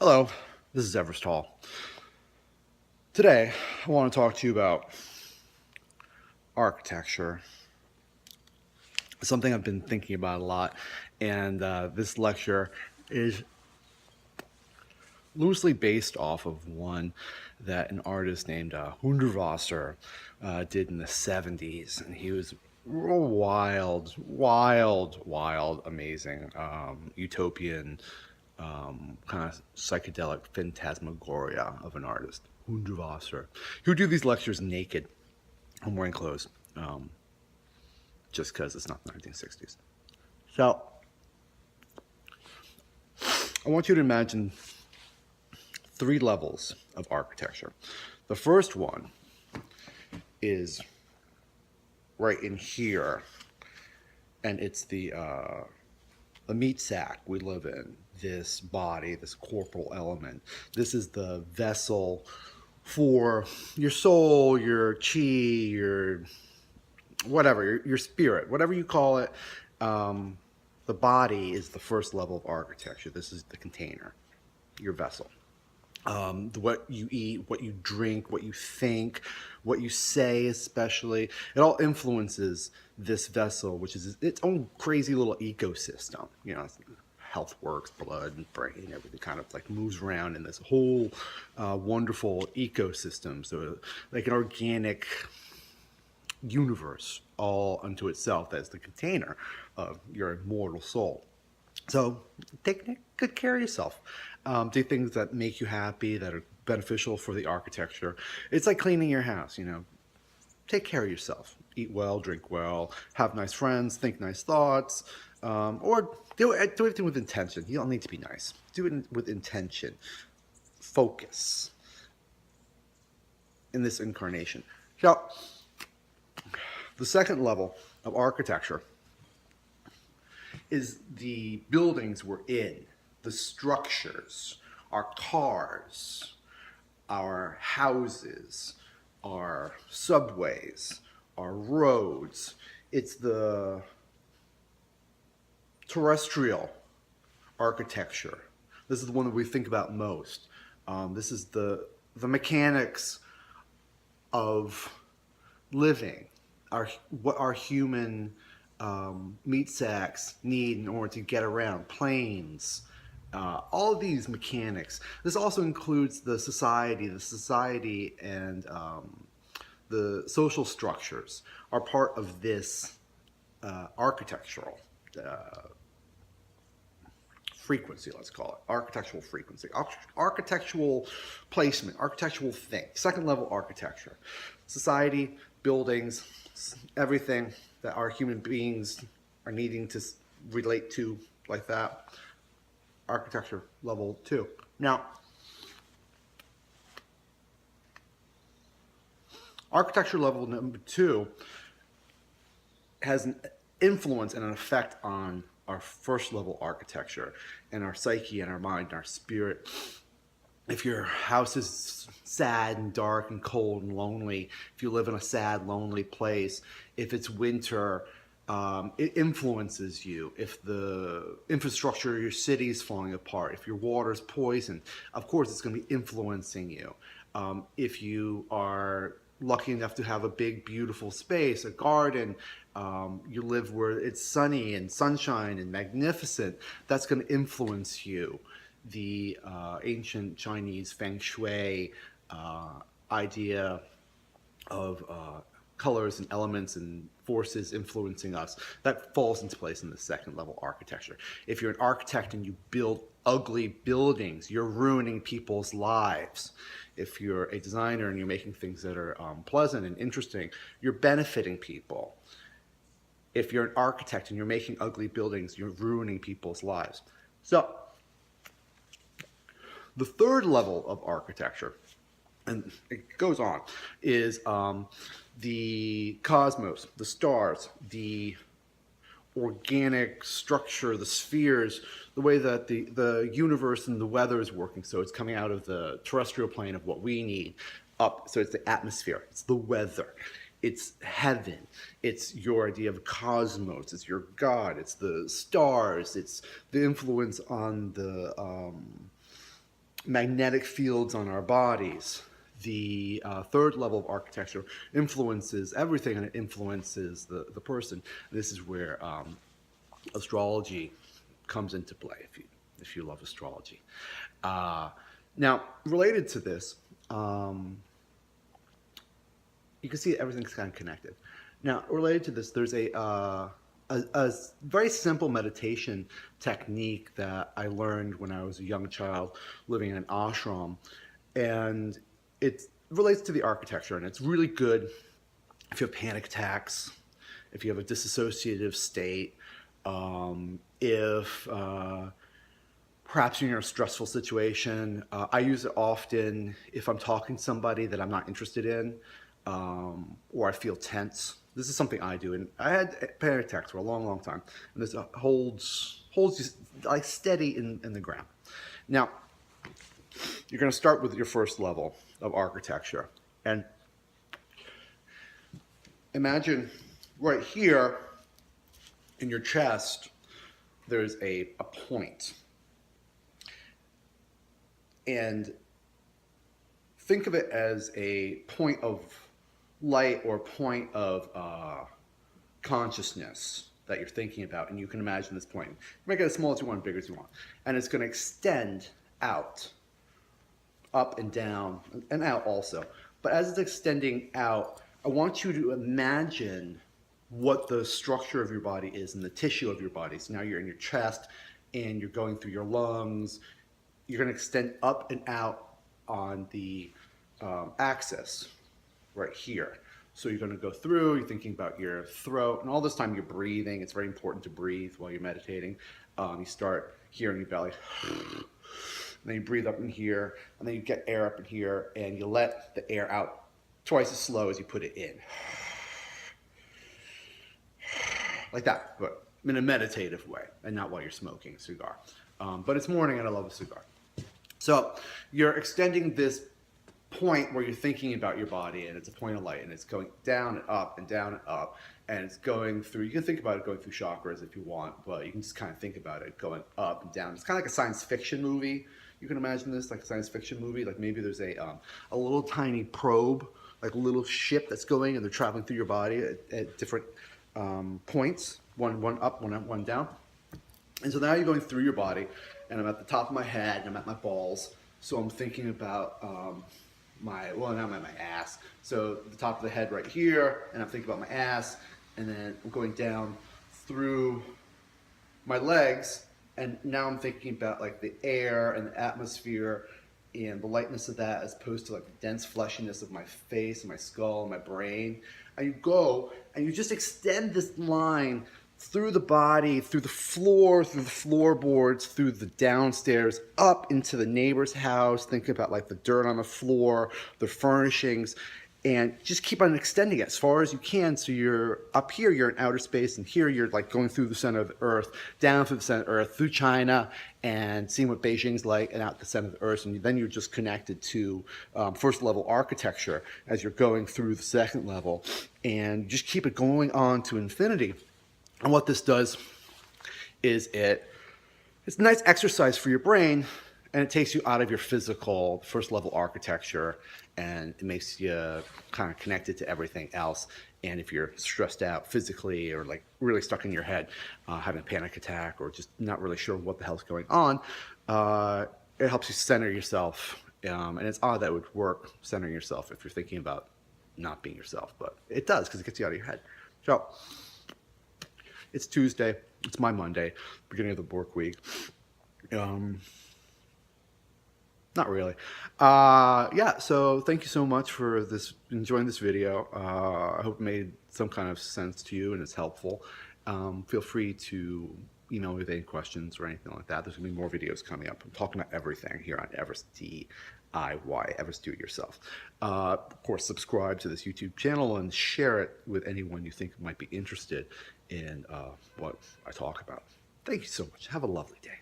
Hello, this is Everest Hall. Today, I want to talk to you about architecture. Something I've been thinking about a lot, and this lecture is loosely based off of one that an artist named Hundertwasser did in the 70s, and he was real wild, amazing, utopian, kind of psychedelic phantasmagoria of an artist, Hundertwasser. He would do these lectures naked and wearing clothes, just because it's not the 1960s. So I want you to imagine three levels of architecture. The first one is right in here, and it's the meat sack we live in, this body, this corporal element. This is the vessel for your soul, your chi, your whatever, your spirit, whatever you call it. The body is the first level of architecture. This is the container, your vessel. What you eat, what you drink, what you think, what you say, especially, it all influences this vessel, which is its own crazy little ecosystem. You know, health works, blood and brain, everything kind of like moves around in this whole wonderful ecosystem. So, like an organic universe all unto itself as the container of your immortal soul. So take good care of yourself. Do things that make you happy, that are beneficial for the architecture. It's like cleaning your house, you know. Take care of yourself. Eat well, drink well, have nice friends, think nice thoughts, or do everything with intention. You don't need to be nice. Do it with intention. Focus in this incarnation. So, the second level of architecture is the buildings we're in, the structures, our cars, our houses, our subways, our roads. It's the terrestrial architecture. This is the one that we think about most. This is the mechanics of living, what our human meat sacks need in order to get around, planes, all of these mechanics. This also includes the society and the social structures are part of this architectural frequency, let's call it, architectural frequency, architectural placement, architectural thing, second level architecture, society, buildings, everything that our human beings are needing to relate to like that, architecture level 2. Now, architecture level number 2 has an influence and an effect on our first level architecture and our psyche and our mind and our spirit. If your house is sad and dark and cold and lonely, if you live in a sad, lonely place, if it's winter, it influences you. If the infrastructure of your city is falling apart, if your water is poisoned, of course it's going to be influencing you. If you are lucky enough to have a big, beautiful space, a garden, you live where it's sunny and sunshine and magnificent, that's going to influence you. The ancient Chinese feng shui idea of colors and elements and forces influencing us, that falls into place in the second level architecture. If you're an architect and you build ugly buildings, you're ruining people's lives. If you're a designer and you're making things that are pleasant and interesting, you're benefiting people. If you're an architect and you're making ugly buildings, you're ruining people's lives. So, the third level of architecture, and it goes on, is the cosmos, the stars, the organic structure, the spheres, the way that the universe and the weather is working. So it's coming out of the terrestrial plane of what we need up. So it's the atmosphere, it's the weather, it's heaven, it's your idea of cosmos, it's your God, it's the stars, it's the influence on the magnetic fields on our bodies. The third level of architecture influences everything, and it influences the person. This is where astrology comes into play, if you love astrology. Now, related to this, you can see everything's kind of connected. Now, related to this, there's a very simple meditation technique that I learned when I was a young child living in an ashram, and it relates to the architecture, and it's really good if you have panic attacks, if you have a dissociative state, if perhaps you're in a stressful situation. I use it often if I'm talking to somebody that I'm not interested in, or I feel tense. This is something I do, and I had panic attacks for a long, long time, and this holds you like steady in the ground. Now, you're going to start with your first level of architecture, and imagine right here in your chest, there's a point. And think of it as a point of light or point of consciousness that you're thinking about. And you can imagine this point. You make it as small as you want, big as you want. And it's going to extend out, up and down, and out also. But as it's extending out, I want you to imagine what the structure of your body is and the tissue of your body. So now you're in your chest and you're going through your lungs. You're going to extend up and out on the axis right here. So you're going to go through, you're thinking about your throat, and all this time you're breathing. It's very important to breathe while you're meditating. You start here in your belly, and then you breathe up in here, and then you get air up in here, and you let the air out twice as slow as you put it in. Like that, but in a meditative way, and not while you're smoking a cigar. But it's morning, and I love a cigar. So you're extending this point where you're thinking about your body, and it's a point of light, and it's going down and up and down and up, and it's going through, you can think about it going through chakras if you want, but you can just kind of think about it going up and down. It's kind of like a science fiction movie. You can imagine this like a science fiction movie, like maybe there's a little tiny probe, like a little ship that's going, and they're traveling through your body at different points, one up, one down. And so now you're going through your body, and I'm at the top of my head, and I'm at my balls. So I'm thinking about not my ass. So the top of the head right here, and I'm thinking about my ass, and then I'm going down through my legs, and now I'm thinking about like the air and the atmosphere and the lightness of that as opposed to like the dense fleshiness of my face and my skull and my brain. And you go and you just extend this line through the body, through the floor, through the floorboards, through the downstairs, up into the neighbor's house. Think about like the dirt on the floor, the furnishings, and just keep on extending it as far as you can. So you're up here, you're in outer space, and here you're like going through the center of the earth, down through the center of the earth, through China, and seeing what Beijing's like, and out the center of the earth. And then you're just connected to first level architecture as you're going through the second level, and just keep it going on to infinity. And what this does is it's a nice exercise for your brain, and it takes you out of your physical first level architecture, and it makes you kind of connected to everything else. And if you're stressed out physically or like really stuck in your head, having a panic attack or just not really sure what the hell's going on, it helps you center yourself. And it's odd that it would work centering yourself if you're thinking about not being yourself, but it does because it gets you out of your head. So it's Tuesday. It's my Monday, beginning of the work week. Not really. Yeah, so thank you so much for enjoying this video. I hope it made some kind of sense to you and it's helpful. Feel free to email me with any questions or anything like that. There's going to be more videos coming up. I'm talking about everything here on Everest DIY, Everest Do It Yourself. Of course, subscribe to this YouTube channel and share it with anyone you think might be interested in what I talk about. Thank you so much. Have a lovely day.